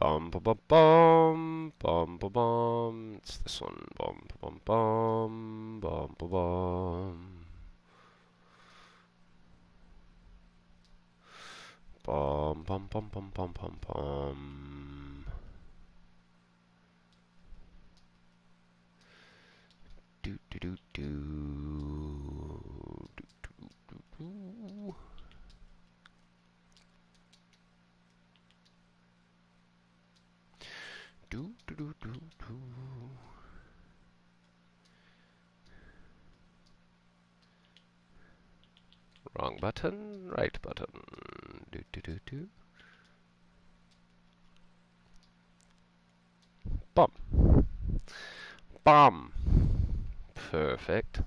Bum bum bum bum bum bum bum. It's this one. Bum bum bum bum bum bum. Bum bum bum bum bum bum bum. Do do do do. Do do do do. Do do do do do. Wrong button, right button. Do do do do. Bum. Bum. Perfect.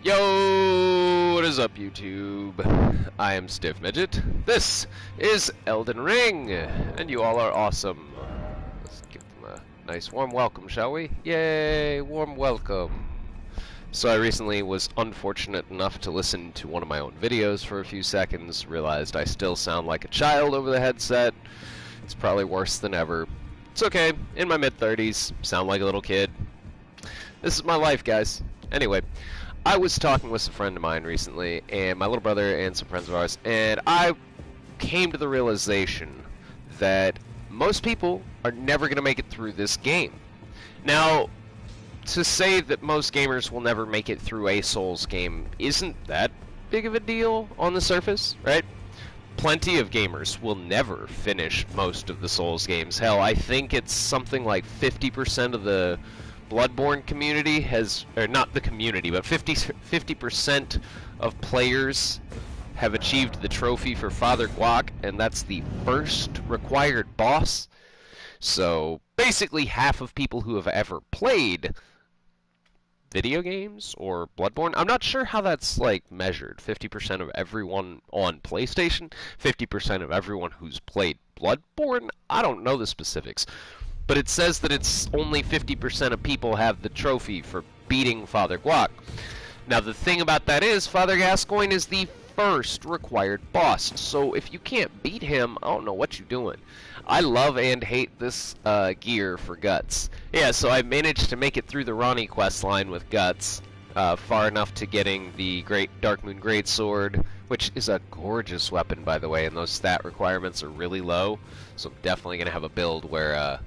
Yo, what is up, YouTube? I am StiffMidget. This is Elden Ring, and you all are awesome. Let's give them a nice warm welcome, shall we? Yay, warm welcome. So I recently was unfortunate enough to listen to one of my own videos for a few seconds, realized I still sound like a child over the headset. It's probably worse than ever. It's okay, in my mid-30s, sound like a little kid. This is my life, guys. Anyway, I was talking with a friend of mine recently, and my little brother and some friends of ours, and I came to the realization that most people are never going to make it through this game. Now, to say that most gamers will never make it through a Souls game isn't that big of a deal on the surface, right? Plenty of gamers will never finish most of the Souls games. Hell, I think it's something like 50% of the Bloodborne community has, or not the community, but 50% of players have achieved the trophy for Father Guac, and that's the first required boss. So basically half of people who have ever played video games or Bloodborne, I'm not sure how that's like measured. 50% of everyone on PlayStation, 50% of everyone who's played Bloodborne, I don't know the specifics. But it says that it's only 50% of people have the trophy for beating Father Guac. Now the thing about that is, Father Gascoigne is the first required boss. So if you can't beat him, I don't know what you're doing. I love and hate this gear for Guts. Yeah, so I managed to make it through the Ronnie questline with Guts, far enough to getting the Darkmoon Greatsword, which is a gorgeous weapon, by the way, and those stat requirements are really low. So I'm definitely going to have a build where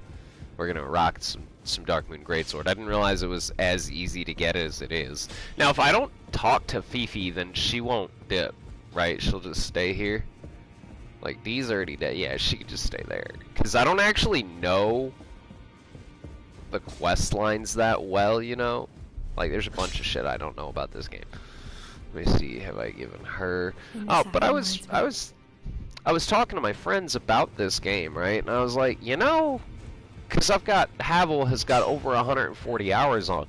we're going to rock some Darkmoon Greatsword. I didn't realize it was as easy to get as it is. Now, if I don't talk to Fifi, then she won't dip, right? She'll just stay here. Like, Dee's already dead. Yeah, she could just stay there. Because I don't actually know the quest lines that well, you know? Like, there's a bunch of shit I don't know about this game. Let me see, have I given her... Oh, but I was talking to my friends about this game, right? And I was like, you know... Because Havel has got over 140 hours on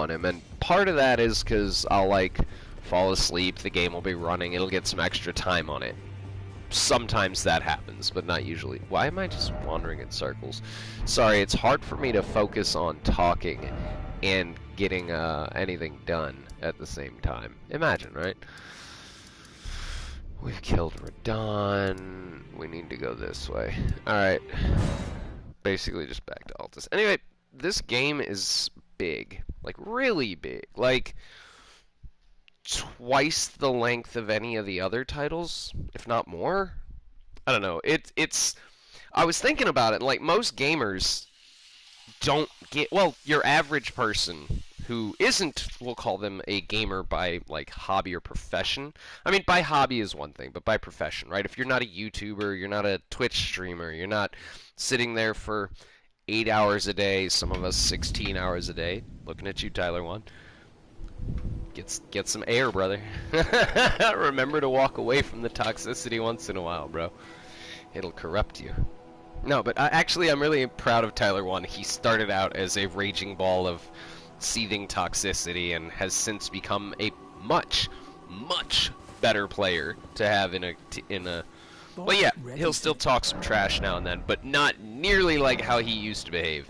him, and part of that is because I'll, like, fall asleep, the game will be running, it'll get some extra time on it. Sometimes that happens, but not usually. Why am I just wandering in circles? Sorry, it's hard for me to focus on talking and getting anything done at the same time. Imagine, right? We've killed Radon. We need to go this way. Alright. Basically just back to Altus. Anyway, this game is big. Like, really big. Like, twice the length of any of the other titles, if not more. I don't know. It's... I was thinking about it, like, most gamers don't get... Well, your average person who isn't, we'll call them a gamer by, like, hobby or profession. I mean, by hobby is one thing, but by profession, right? If you're not a YouTuber, you're not a Twitch streamer, you're not sitting there for 8 hours a day, some of us 16 hours a day. Looking at you, Tyler One. Get some air, brother. Remember to walk away from the toxicity once in a while, bro. It'll corrupt you. No, but actually, I'm really proud of Tyler One. He started out as a raging ball of seething toxicity and has since become a much better player to have in a well, yeah, he'll still talk some trash now and then, but not nearly like how he used to behave.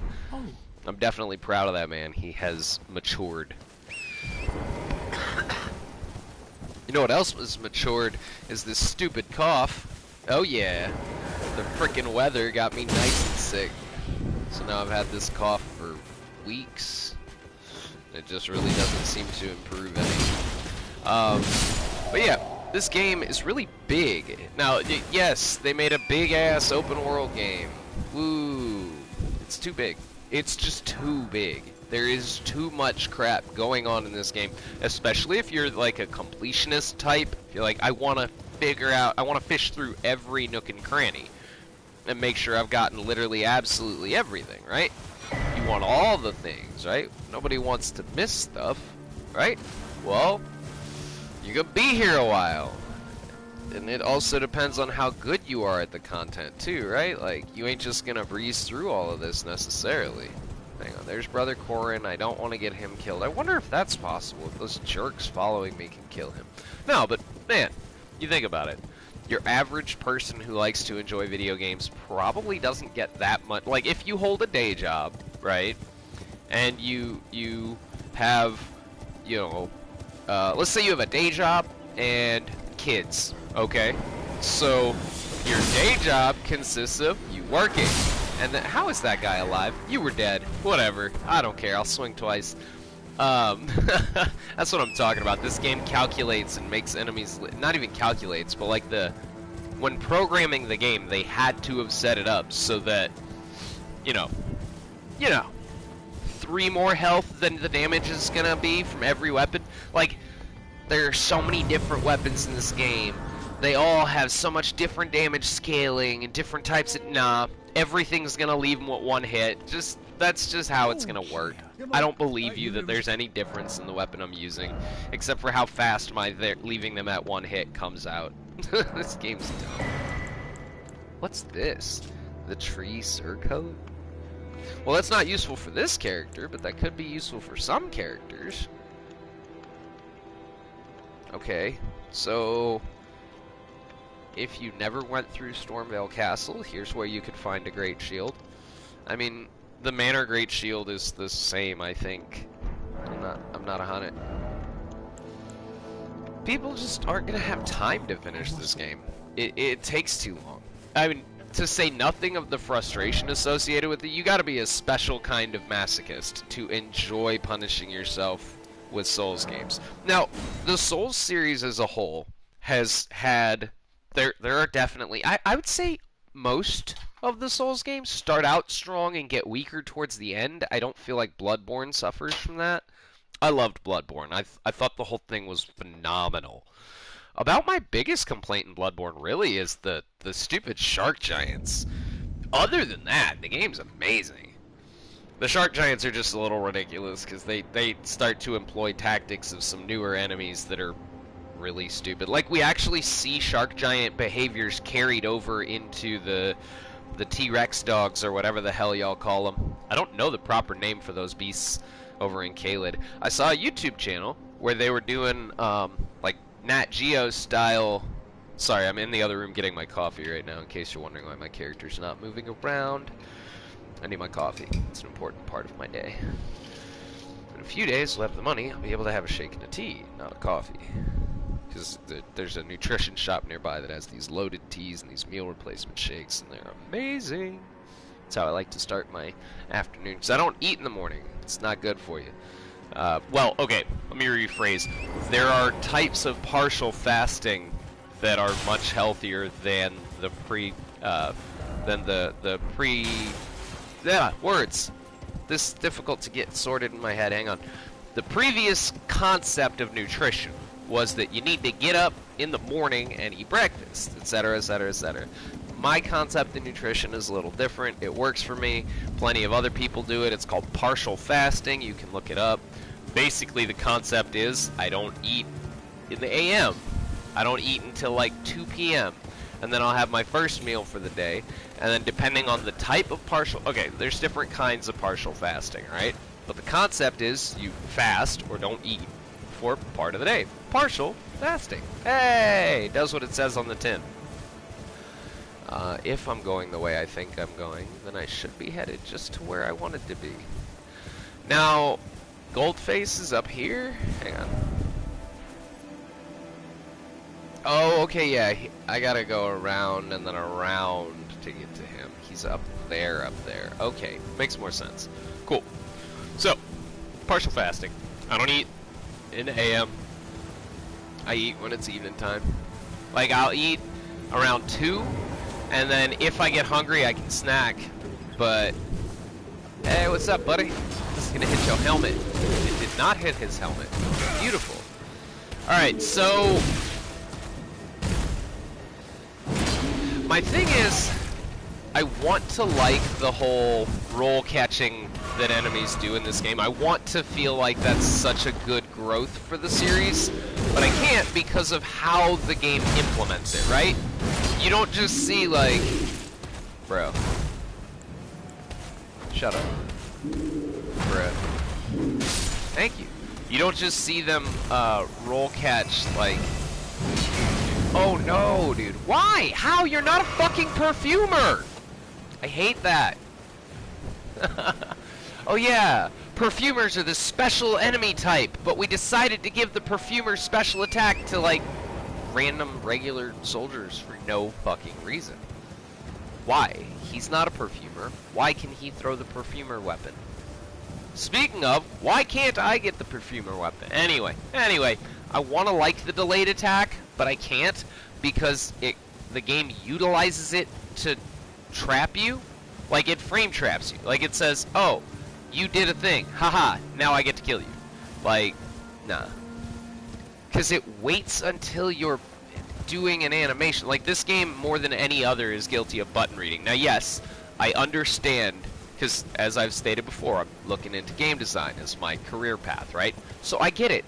I'm definitely proud of that man. He has matured. You know what else was matured is this stupid cough. Oh yeah. The frickin' weather got me nice and sick. So now I've had this cough for weeks. It just really doesn't seem to improve any. But yeah, this game is really big. Now, yes, they made a big-ass open-world game. Woo. It's too big. It's just too big. There is too much crap going on in this game, especially if you're like a completionist type. If you're like, I want to figure out, I want to fish through every nook and cranny and make sure I've gotten literally absolutely everything, right? You want all the things, right? Nobody wants to miss stuff, right? Well, you could be here a while. And it also depends on how good you are at the content too, right? Like, you ain't just gonna breeze through all of this necessarily. Hang on, there's Brother Corin. I don't want to get him killed. I wonder if that's possible, if those jerks following me can kill him. No, but man, you think about it. Your average person who likes to enjoy video games probably doesn't get that much. Like, if you hold a day job, right, and you have, you know, let's say you have a day job and kids, okay? So your day job consists of you working. And then, how is that guy alive? You were dead. Whatever. I don't care. I'll swing twice. That's what I'm talking about. This game calculates and makes enemies, not even calculates, but like when programming the game, they had to have set it up so that, you know, 3 more health than the damage is gonna be from every weapon. Like, there are so many different weapons in this game. They all have so much different damage scaling and different types of, nah, everything's gonna leave them with 1 hit. That's just how it's gonna work. I don't believe you that there's any difference in the weapon I'm using, except for how fast my leaving them at 1 hit comes out. This game's dumb. What's this? The tree surcoat? Well, that's not useful for this character, but that could be useful for some characters. Okay, so if you never went through Stormvale Castle, here's where you could find a Great Shield. I mean, the Manor Great Shield is the same, I think. I'm not 100. People just aren't gonna have time to finish this game. It takes too long. I mean, to say nothing of the frustration associated with it, you gotta be a special kind of masochist to enjoy punishing yourself with Souls games. Now, the Souls series as a whole has had, there are definitely, I would say most of the Souls games start out strong and get weaker towards the end. I don't feel like Bloodborne suffers from that. I loved Bloodborne. I thought the whole thing was phenomenal. About my biggest complaint in Bloodborne really is the stupid shark giants. Other than that, the game's amazing. The shark giants are just a little ridiculous because they start to employ tactics of some newer enemies that are really stupid. Like, we actually see shark giant behaviors carried over into the T-Rex dogs or whatever the hell y'all call them. I don't know the proper name for those beasts over in Caelid. I saw a YouTube channel where they were doing like Nat Geo style. Sorry, I'm in the other room getting my coffee right now in case you're wondering why my character's not moving around. I need my coffee. It's an important part of my day. In a few days, we'll have the money. I'll be able to have a shake and a tea, not a coffee. Because there's a nutrition shop nearby that has these loaded teas and these meal replacement shakes, and they're amazing. That's how I like to start my afternoon. Because I don't eat in the morning. It's not good for you. Well, okay, let me rephrase. There are types of partial fasting that are much healthier than the words. This is difficult to get sorted in my head. Hang on. The previous concept of nutrition was that you need to get up in the morning and eat breakfast, etc., etc., etc. My concept of nutrition is a little different. It works for me. Plenty of other people do it. It's called partial fasting. You can look it up. Basically, the concept is I don't eat in the AM. I don't eat until like 2 p.m. And then I'll have my first meal for the day. And then depending on the type of partial... Okay, there's different kinds of partial fasting, right? But the concept is you fast or don't eat for part of the day. Partial fasting. Hey! Does what it says on the tin. If I'm going the way I think I'm going, then I should be headed just to where I wanted to be. Now, Goldface is up here? Hang on. Oh, okay, yeah. I gotta go around and then around to get to him. He's up there, Okay, makes more sense. Cool. So, partial fasting. I don't eat in the AM. I eat when it's evening time. Like, I'll eat around 2, and then if I get hungry, I can snack. But, hey, what's up, buddy? This is gonna hit your helmet. It did not hit his helmet. Beautiful. Alright, so... my thing is, I want to like the whole roll catching that enemies do in this game. I want to feel like that's such a good growth for the series, but I can't because of how the game implements it, right? You don't just see, like... Bro. Shut up. Bro. Thank you. You don't just see them roll catch, like... Oh no, dude. Why? How? You're not a fucking perfumer! I hate that. Oh yeah, perfumers are the special enemy type, but we decided to give the perfumer special attack to, like, random regular soldiers for no fucking reason. Why? He's not a perfumer. Why can he throw the perfumer weapon? Speaking of, why can't I get the perfumer weapon? Anyway, I want to like the delayed attack, but I can't because the game utilizes it to trap you. Like, it frame traps you. Like, it says, oh, you did a thing. Haha, now I get to kill you. Like, nah. Because it waits until you're doing an animation. Like, this game, more than any other, is guilty of button reading. Now, yes, I understand, because, as I've stated before, I'm looking into game design as my career path, right? So I get it.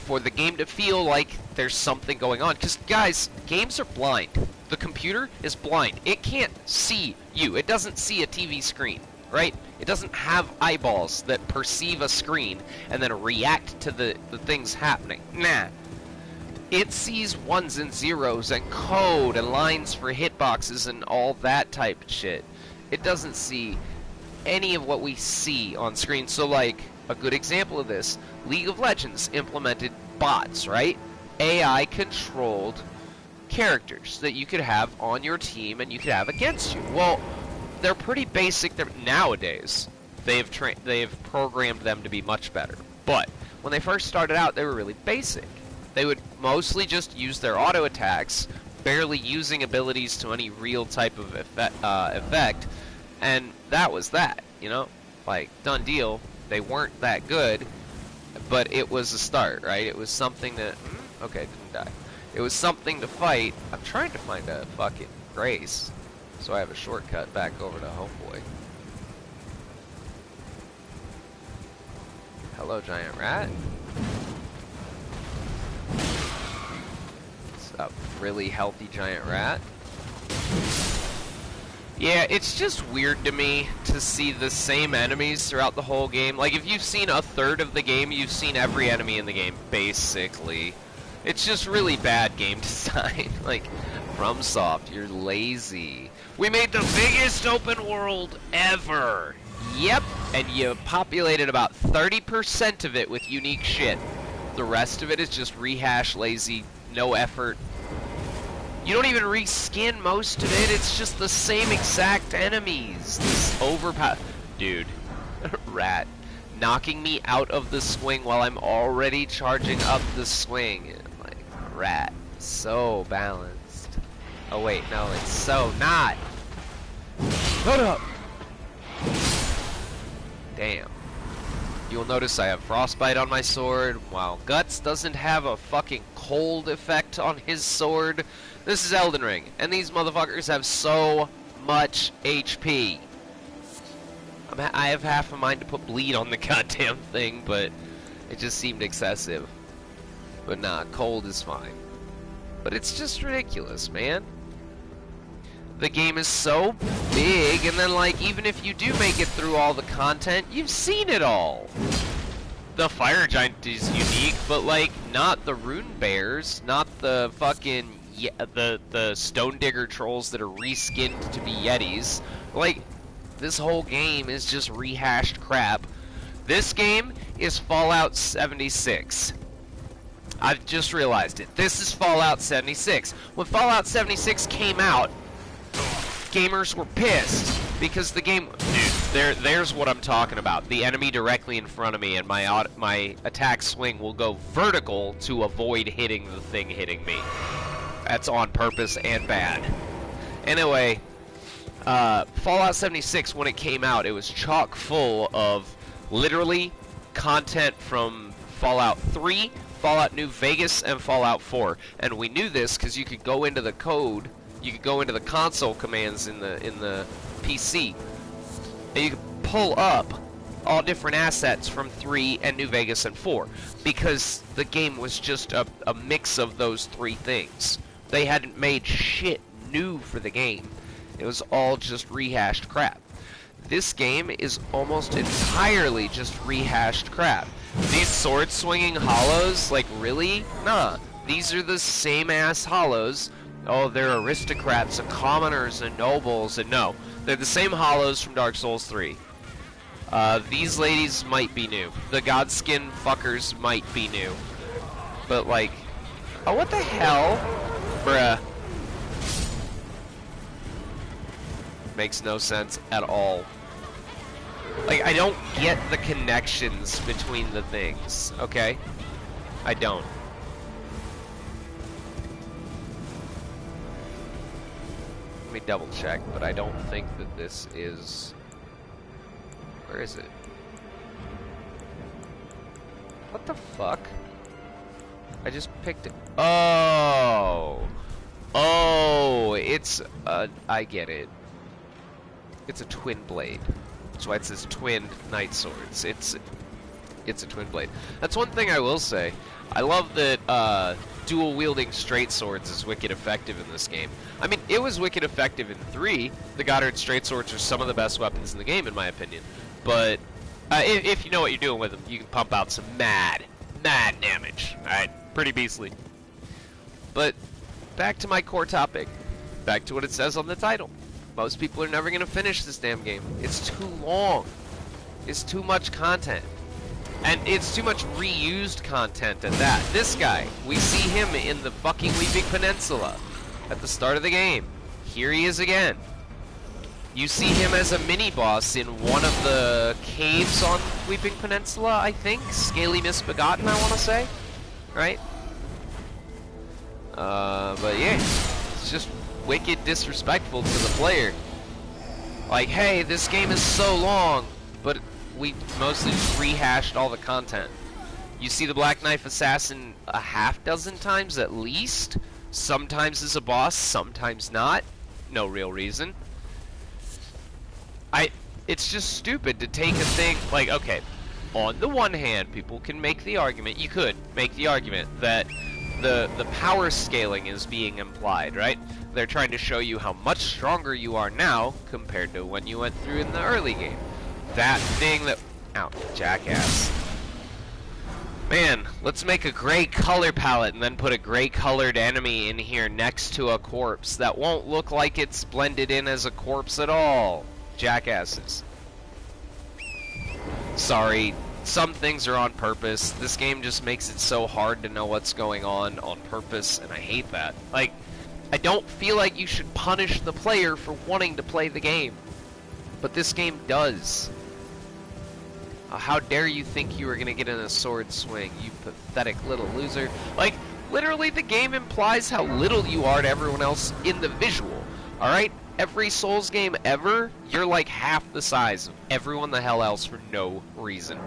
For the game to feel like there's something going on. Because, guys, games are blind. The computer is blind. It can't see you. It doesn't see a TV screen, right? It doesn't have eyeballs that perceive a screen and then react to the things happening. Nah. It sees ones and zeros and code and lines for hitboxes and all that type of shit. It doesn't see any of what we see on screen. So, like, a good example of this, League of Legends implemented bots, right? AI-controlled characters that you could have on your team and you could have against you. Well, they're pretty basic. Nowadays, they've programmed them to be much better. But when they first started out, they were really basic. They would mostly just use their auto attacks, barely using abilities to any real type of effect, and that was that, you know? Like, done deal. They weren't that good, but it was a start, right? It was something that... okay, didn't die. It was something to fight. I'm trying to find a fucking Grace, so I have a shortcut back over to Homeboy. Hello, giant rat. It's a really healthy giant rat. Yeah, it's just weird to me to see the same enemies throughout the whole game. Like, if you've seen a third of the game, you've seen every enemy in the game, basically. It's just really bad game design. Like, FromSoft, you're lazy. We made the biggest open world ever. Yep, and you populated about 30% of it with unique shit. The rest of it is just rehash, lazy, no effort. You don't even reskin most of it, it's just the same exact enemies. This overpower... Dude. Rat. Knocking me out of the swing while I'm already charging up the swing. Like, rat. So balanced. Oh wait, no, it's so not. Hold up! Damn. You'll notice I have frostbite on my sword, while Guts doesn't have a fucking cold effect on his sword. This is Elden Ring, and these motherfuckers have so much HP. I have half a mind to put bleed on the goddamn thing, but it just seemed excessive. But nah, cold is fine. But it's just ridiculous, man. The game is so big, and then, like, even if you do make it through all the content, you've seen it all. The fire giant is unique, but, like, not the rune bears, not the fucking the stone digger trolls that are reskinned to be yetis. Like, this whole game is just rehashed crap. This game is Fallout 76. I've just realized it. This is Fallout 76. When Fallout 76 came out, gamers were pissed because the game, dude, there's what I'm talking about. The enemy directly in front of me, and my attack swing will go vertical to avoid hitting the thing hitting me. That's on purpose and bad. Anyway, Fallout 76, when it came out, it was chock full of literally content from Fallout 3, Fallout New Vegas, and Fallout 4. And we knew this because you could go into the code, you could go into the console commands in the PC, and you could pull up all different assets from 3 and New Vegas and 4, because the game was just a mix of those three things. They hadn't made shit new for the game. It was all just rehashed crap. This game is almost entirely just rehashed crap. These sword-swinging hollows, like, really? Nah. These are the same-ass hollows. Oh, they're aristocrats and commoners and nobles, and no. They're the same hollows from Dark Souls 3. These ladies might be new. The Godskin fuckers might be new. But, like... Oh, what the hell? Bruh. Makes no sense at all. Like, I don't get the connections between the things, okay? I don't. Let me double check, but I don't think that this is... Where is it? What the fuck? I just picked it. Oh! Oh! It's, I get it. It's a twin blade. That's why it says twin knight swords. It's a twin blade. That's one thing I will say. I love that dual wielding straight swords is wicked effective in this game. I mean, it was wicked effective in 3. The Goddard straight swords are some of the best weapons in the game, in my opinion. But if you know what you're doing with them, you can pump out some mad damage. Alright, pretty beastly. But back to my core topic. Back to what it says on the title. Most people are never going to finish this damn game. It's too long. It's too much content. And it's too much reused content at that. This guy, we see him in the fucking Weeping Peninsula at the start of the game. Here he is again. You see him as a mini-boss in one of the caves on Weeping Peninsula, I think? Scaly Misbegotten, I want to say. Right? But yeah. It's just wicked disrespectful to the player. Like, hey, this game is so long, but we mostly just rehashed all the content. You see the Black Knife Assassin a half dozen times at least. Sometimes as a boss, sometimes not. No real reason. It's just stupid to take a thing, like, okay, on the one hand, people can make the argument, you could make the argument that the power scaling is being implied, right? They're trying to show you how much stronger you are now compared to when you went through in the early game. That thing that... Ow, jackass. Man, let's make a gray color palette and then put a gray colored enemy in here next to a corpse that won't look like it's blended in as a corpse at all. Jackasses. Sorry, some things are on purpose. This game just makes it so hard to know what's going on purpose, and I hate that. Like, I don't feel like you should punish the player for wanting to play the game. But this game does. How dare you think you were gonna get in a sword swing, you pathetic little loser. Like, literally the game implies how little you are to everyone else in the visual. Alright? Every Souls game ever, you're like half the size of everyone the hell else for no reason.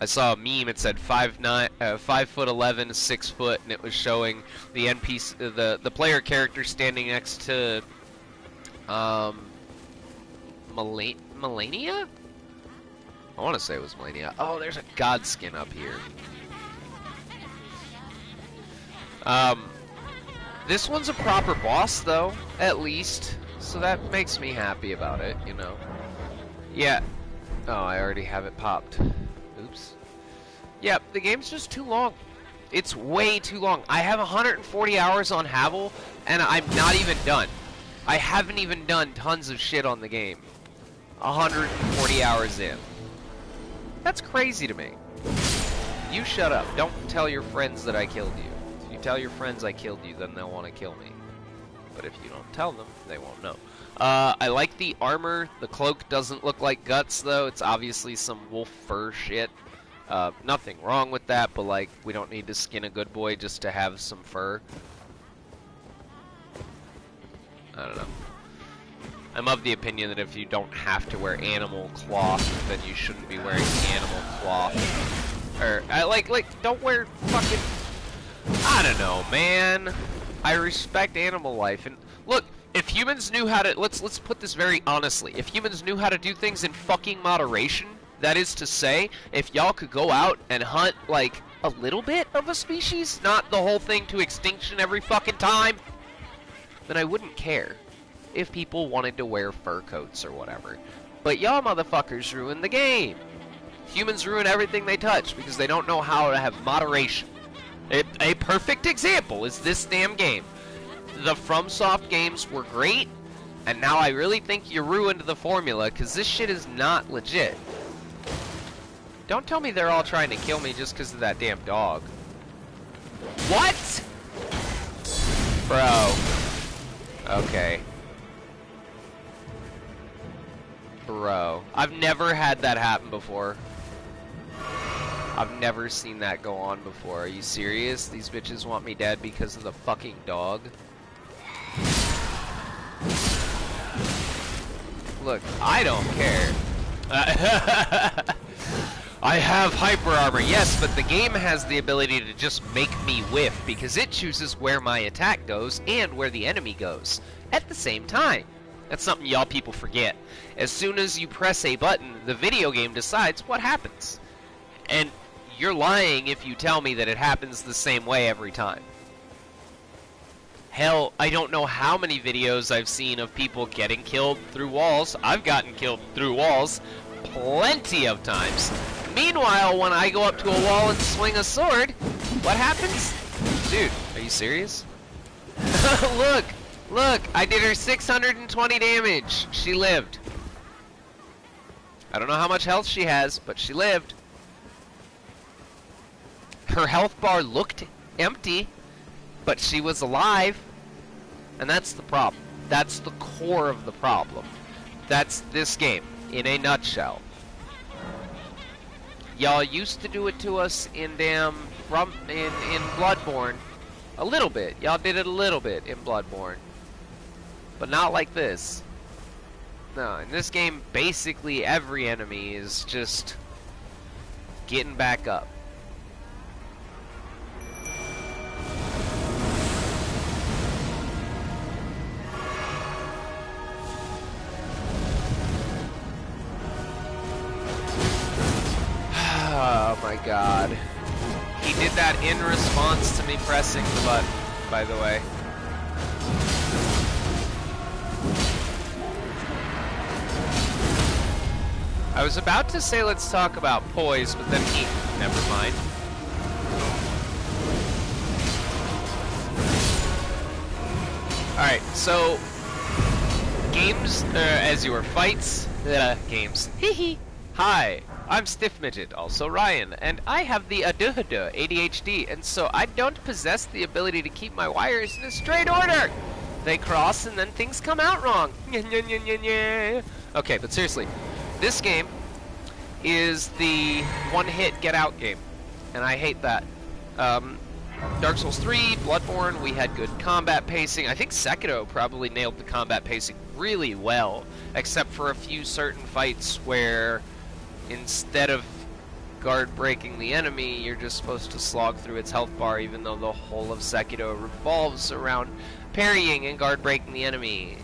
I saw a meme, it said 5'11", 6 foot, and it was showing the NPC, the player character standing next to, Melania? I want to say it was Melania. Oh, there's a Godskin up here. This one's a proper boss, though, at least, so that makes me happy about it, you know. Yeah. Oh, I already have it popped. Oops. Yeah, the game's just too long. It's way too long. I have 140 hours on Havel, and I'm not even done. I haven't even done tons of shit on the game. 140 hours in. That's crazy to me. You shut up. Don't tell your friends that I killed you. If you tell your friends I killed you, then they'll want to kill me. but if you don't tell them, they won't know. I like the armor. The cloak doesn't look like guts, though. It's obviously some wolf fur shit. Nothing wrong with that, but, like, we don't need to skin a good boy just to have some fur. I don't know. I'm of the opinion that if you don't have to wear animal cloth, then you shouldn't be wearing animal cloth. Or, don't wear fucking... I don't know, man. I respect animal life, and look, if humans knew how to... Let's put this very honestly. If humans knew how to do things in fucking moderation, that is to say, if y'all could go out and hunt, like, a little bit of a species, not the whole thing to extinction every fucking time, then I wouldn't care if people wanted to wear fur coats or whatever. But y'all motherfuckers ruin the game. Humans ruin everything they touch because they don't know how to have moderation. A perfect example is this damn game. The FromSoft games were great, and now I really think you ruined the formula because this shit is not legit. Don't tell me they're all trying to kill me just because of that damn dog. What? Bro. Okay. Bro. I've never had that happen before. I've never seen that go on before. Are you serious? These bitches want me dead because of the fucking dog? Look, I don't care. I have hyper armor, yes, but the game has the ability to just make me whiff because it chooses where my attack goes and where the enemy goes at the same time. That's something y'all people forget. As soon as you press a button, the video game decides what happens. And you're lying if you tell me that it happens the same way every time. Hell, I don't know how many videos I've seen of people getting killed through walls. I've gotten killed through walls plenty of times. Meanwhile, when I go up to a wall and swing a sword, what happens? Dude, are you serious? Look! Look! I did her 620 damage. She lived. I don't know how much health she has, but she lived. Her health bar looked empty, but she was alive. And that's the problem. That's the core of the problem. That's this game, in a nutshell. Y'all used to do it to us in in Bloodborne. A little bit. Y'all did it a little bit in Bloodborne. But not like this. No, in this game, basically every enemy is just getting back up. Oh my god. He did that in response to me pressing the button, by the way. I was about to say let's talk about poise, but then he... Never mind. Alright, so... Games, as your fights... games. Hee. Hi, I'm StiffMidget, also Ryan, and I have the ADHD, and so I don't possess the ability to keep my wires in a straight order. They cross and then things come out wrong. Okay, but seriously, this game is the one-hit get-out game, and I hate that. Dark Souls 3, Bloodborne, we had good combat pacing. I think Sekiro probably nailed the combat pacing really well, except for a few certain fights where instead of guard breaking the enemy, you're just supposed to slog through its health bar, even though the whole of Sekiro revolves around parrying and guard breaking the enemy.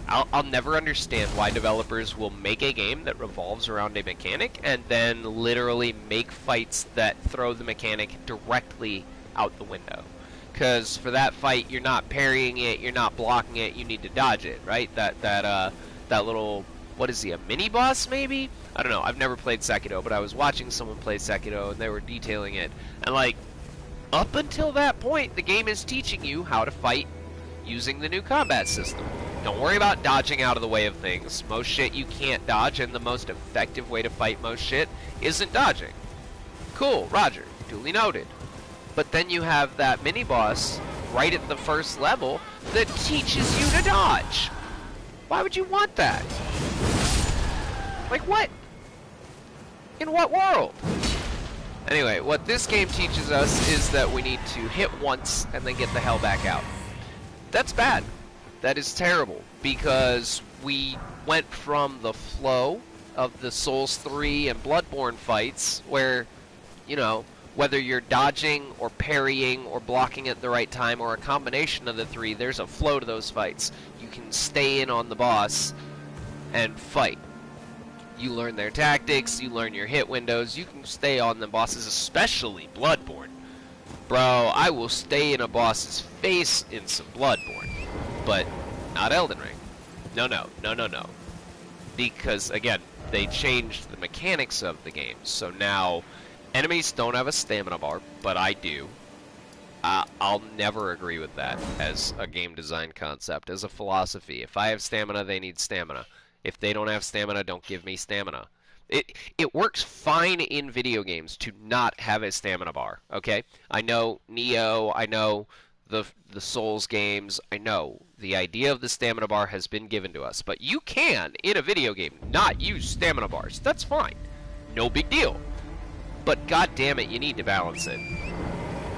I'll never understand why developers will make a game that revolves around a mechanic and then literally make fights that throw the mechanic directly out the window. Because for that fight, you're not parrying it, you're not blocking it, you need to dodge it, right? That little, what is he, a mini-boss maybe? I don't know, I've never played Sekiro, but I was watching someone play Sekiro and they were detailing it. And like, up until that point, the game is teaching you how to fight using the new combat system. Don't worry about dodging out of the way of things. Most shit you can't dodge, and the most effective way to fight most shit isn't dodging. Cool, roger, duly noted. But then you have that mini-boss right at the first level that teaches you to dodge. Why would you want that? Like, what? In what world? Anyway, what this game teaches us is that we need to hit once and then get the hell back out. That's bad. That is terrible, because we went from the flow of the Souls 3 and Bloodborne fights where, you know, whether you're dodging or parrying or blocking at the right time or a combination of the three, there's a flow to those fights. You can stay in on the boss and fight. You learn their tactics, you learn your hit windows, you can stay on the bosses, especially Bloodborne. Bro, I will stay in a boss's face in some Bloodborne, but not Elden Ring. No, no, no, no, no. Because, again, they changed the mechanics of the game, so now enemies don't have a stamina bar, but I do. I'll never agree with that as a game design concept, as a philosophy. If I have stamina, they need stamina. If they don't have stamina, don't give me stamina. It works fine in video games to not have a stamina bar, okay? I know Neo, I know the Souls games, I know the idea of the stamina bar has been given to us, but you can, in a video game, not use stamina bars. That's fine. No big deal. But god damn it, you need to balance it.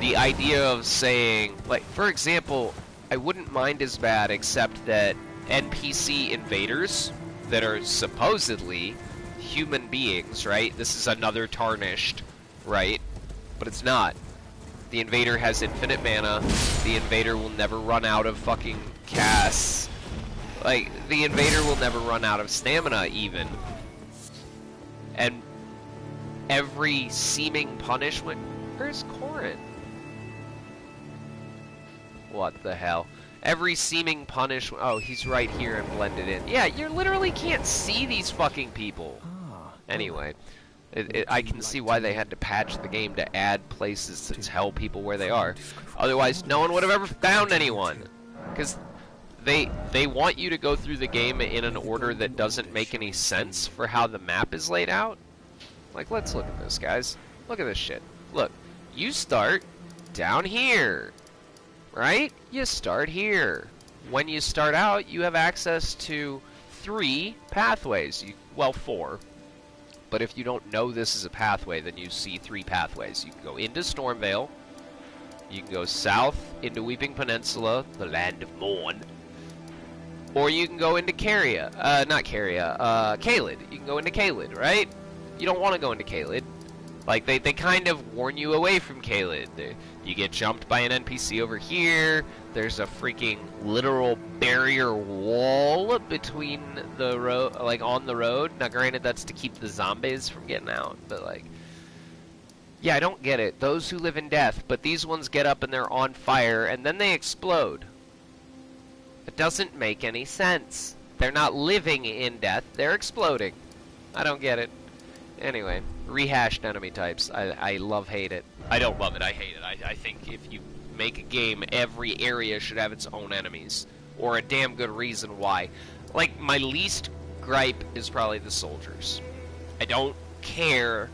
The idea of saying, like, for example, I wouldn't mind as bad except that NPC invaders that are supposedly human beings, right? This is another tarnished, right? But it's not. The invader has infinite mana. The invader will never run out of fucking casts. Like, the invader will never run out of stamina, even. And every seeming punishment... Where's Corrin? What the hell? Every seeming punishment... Oh, he's right here and blended in. Yeah, you literally can't see these fucking people. Anyway, I can see why they had to patch the game to add places to tell people where they are. Otherwise, no one would have ever found anyone. Because they want you to go through the game in an order that doesn't make any sense for how the map is laid out. Like, let's look at this, guys. Look at this shit. Look, you start down here. Right? You start here. When you start out, you have access to 3 pathways. Well, 4. But if you don't know this is a pathway, then you see 3 pathways. You can go into Stormvale. You can go south into Weeping Peninsula, the land of Morn. Or you can go into Caelid. You can go into Caelid, right? You don't want to go into Caelid. Like, they kind of warn you away from Caelid. You get jumped by an NPC over here. There's a freaking literal barrier wall between the road, like, on the road. Now, granted, that's to keep the zombies from getting out, but, like... Yeah, I don't get it. Those who live in death, but these ones get up and they're on fire, and then they explode. It doesn't make any sense. They're not living in death, they're exploding. I don't get it. Anyway, rehashed enemy types. I hate it. I don't love it, I hate it. I think if you make a game, every area should have its own enemies. Or a damn good reason why. Like, my least gripe is probably the soldiers. I don't care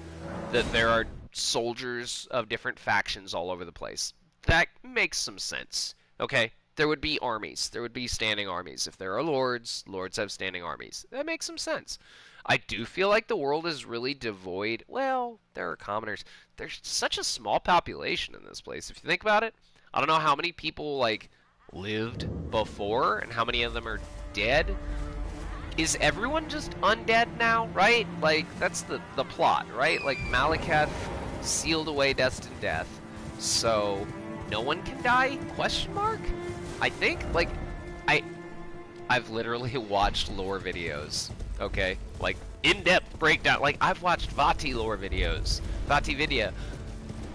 that there are soldiers of different factions all over the place. That makes some sense. Okay? There would be armies. There would be standing armies. If there are lords, lords have standing armies. That makes some sense. I do feel like the world is really devoid. Well, there are commoners. There's such a small population in this place. If you think about it, I don't know how many people, like, lived before and how many of them are dead. Is everyone just undead now, right? Like, that's the plot, right? Like, Malakath sealed away destined death, so no one can die? Question mark? I think, like, I've literally watched lore videos, okay? Like, in-depth breakdown. Like, I've watched Vati lore videos. Vati Vidya.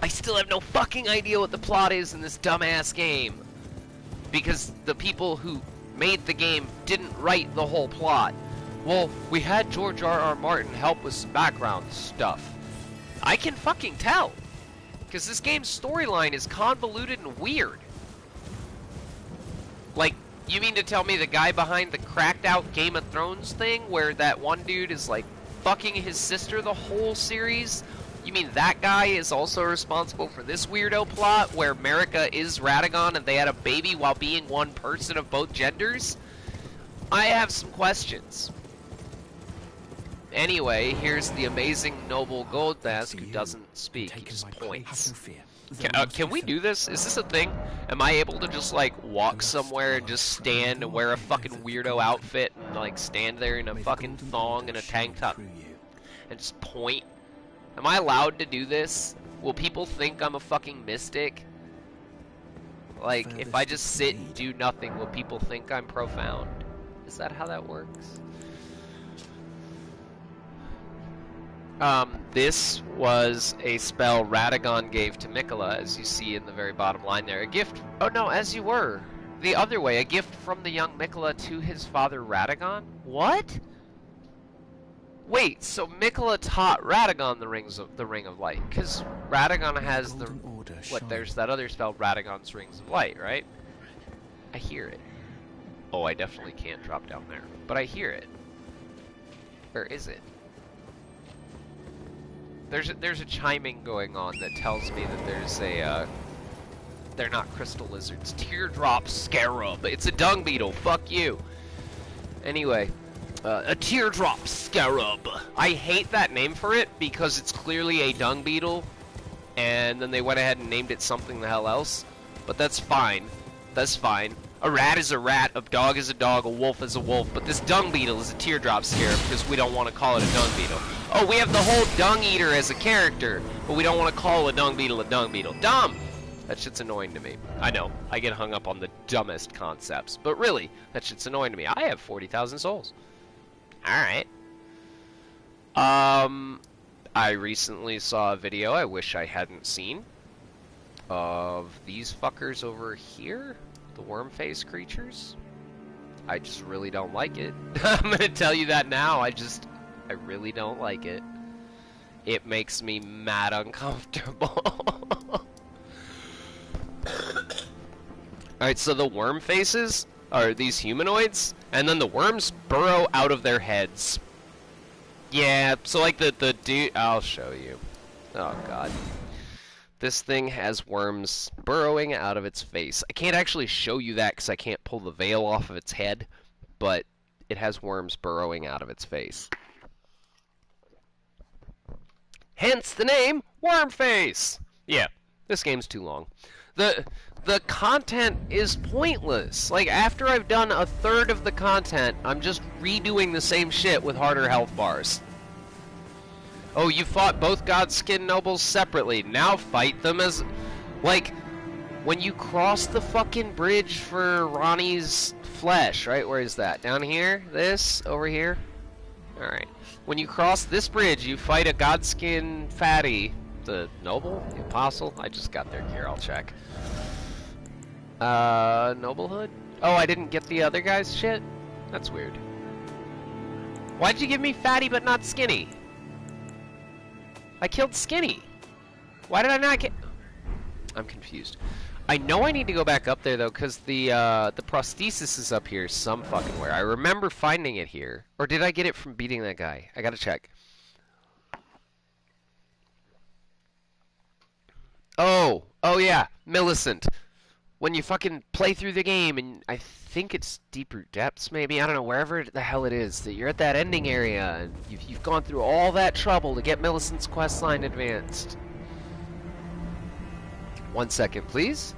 I still have no fucking idea what the plot is in this dumbass game. Because the people who made the game didn't write the whole plot. Well, we had George R.R. Martin help with some background stuff. I can fucking tell. Because this game's storyline is convoluted and weird. Like, you mean to tell me the guy behind the cracked out Game of Thrones thing, where that one dude is, like, fucking his sister the whole series? You mean that guy is also responsible for this weirdo plot where America is Radagon and they had a baby while being one person of both genders? I have some questions. Anyway, here's the amazing noble gold mask who doesn't speak, he just points. Can we do this? Is this a thing? Am I able to just, like, walk somewhere and just stand and wear a fucking weirdo outfit and, like, stand there in a fucking thong and a tank top and just point? Am I allowed to do this? Will people think I'm a fucking mystic? Like, if I just sit and do nothing, will people think I'm profound? Is that how that works? This was a spell Radagon gave to Mikola, as you see in the very bottom line there. A gift, oh no, as you were. The other way, a gift from the young Mikola to his father Radagon? What? Wait, so Mikola taught Radagon the Ring of Light, because Radagon has the, what, there's that other spell, Radagon's Rings of Light, right? I hear it. Oh, I definitely can't drop down there, but I hear it. Where is it? There's a chiming going on that tells me that there's a, they're not crystal lizards. Teardrop scarab. It's a dung beetle. Fuck you. Anyway, a teardrop scarab. I hate that name for it because it's clearly a dung beetle, and then they went ahead and named it something the hell else. But that's fine. That's fine. A rat is a rat, a dog is a dog, a wolf is a wolf, but this dung beetle is a teardrop scarab because we don't want to call it a dung beetle. Oh, we have the whole dung eater as a character, but we don't want to call a dung beetle a dung beetle. Dumb! That shit's annoying to me. I know, I get hung up on the dumbest concepts, but really, that shit's annoying to me. I have 40,000 souls. Alright. I recently saw a video I wish I hadn't seen of these fuckers over here. The worm face creatures. I just really don't like it. I'm gonna tell you that now. I really don't like it. It makes me mad uncomfortable. Alright, so the worm faces are these humanoids, and then the worms burrow out of their heads. Yeah, so like the dude, I'll show you. Oh god. This thing has worms burrowing out of its face. I can't actually show you that because I can't pull the veil off of its head, but it has worms burrowing out of its face. Hence the name Worm Face! Yeah, this game's too long. The content is pointless. Like, after I've done a third of the content, I'm just redoing the same shit with harder health bars. Oh, you fought both Godskin nobles separately. Now fight them as... Like, when you cross the fucking bridge for Ronnie's flesh, right? Where is that? Down here? This? Over here? Alright. When you cross this bridge, you fight a Godskin fatty. The noble? The apostle? I just got their gear, I'll check. Noblehood? Oh, I didn't get the other guy's shit? That's weird. Why'd you give me fatty but not skinny? I killed Skinny. Why did I not get... I'm confused. I know I need to go back up there, though, because the prosthesis is up here some fucking where. I remember finding it here. Or did I get it from beating that guy? I gotta check. Oh yeah, Millicent. When you fucking play through the game, and I think it's Deeper Depths, maybe, I don't know, wherever the hell it is, that you're at that ending area, and you've gone through all that trouble to get Millicent's questline advanced. 1 second, please.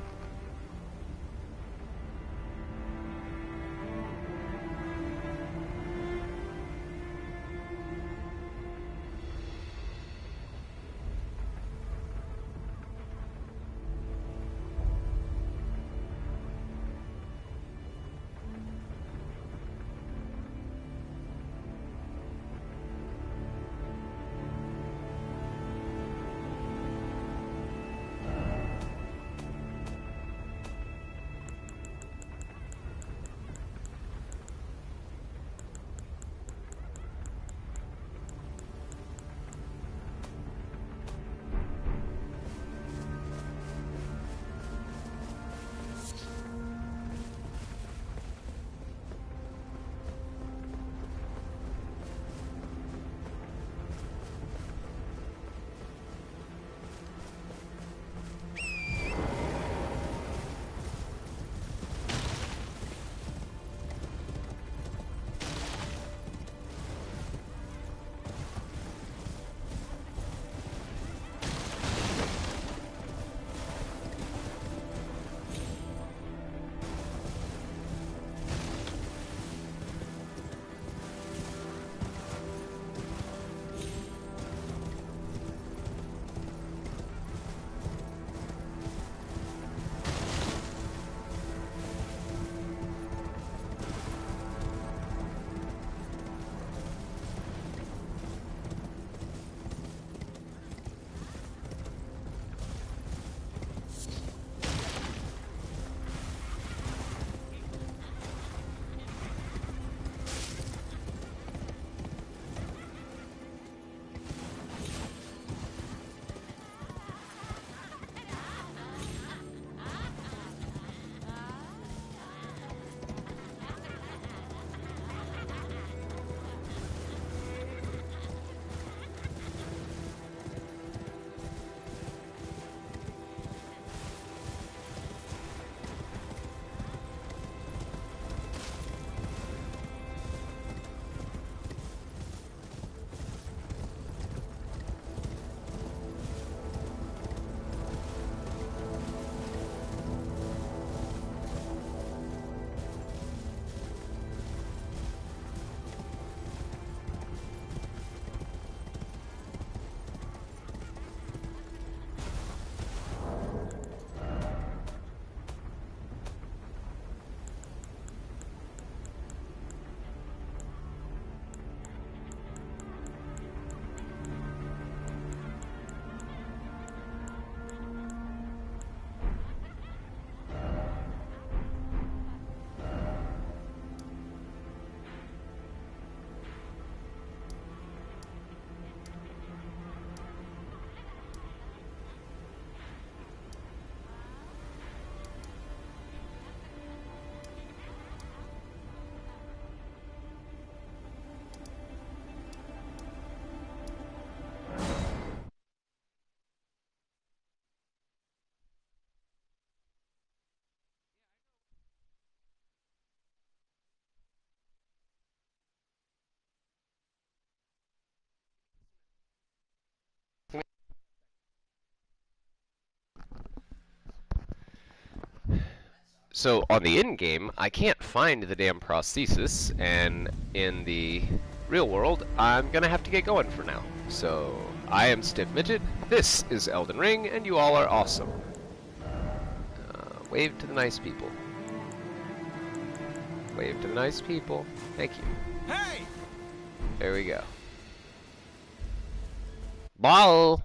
So on the in-game, I can't find the damn prosthesis, and in the real world, I'm gonna have to get going for now. So, I am StiffMidget, this is Elden Ring, and you all are awesome. Wave to the nice people. Wave to the nice people. Thank you. Hey! There we go. Ball!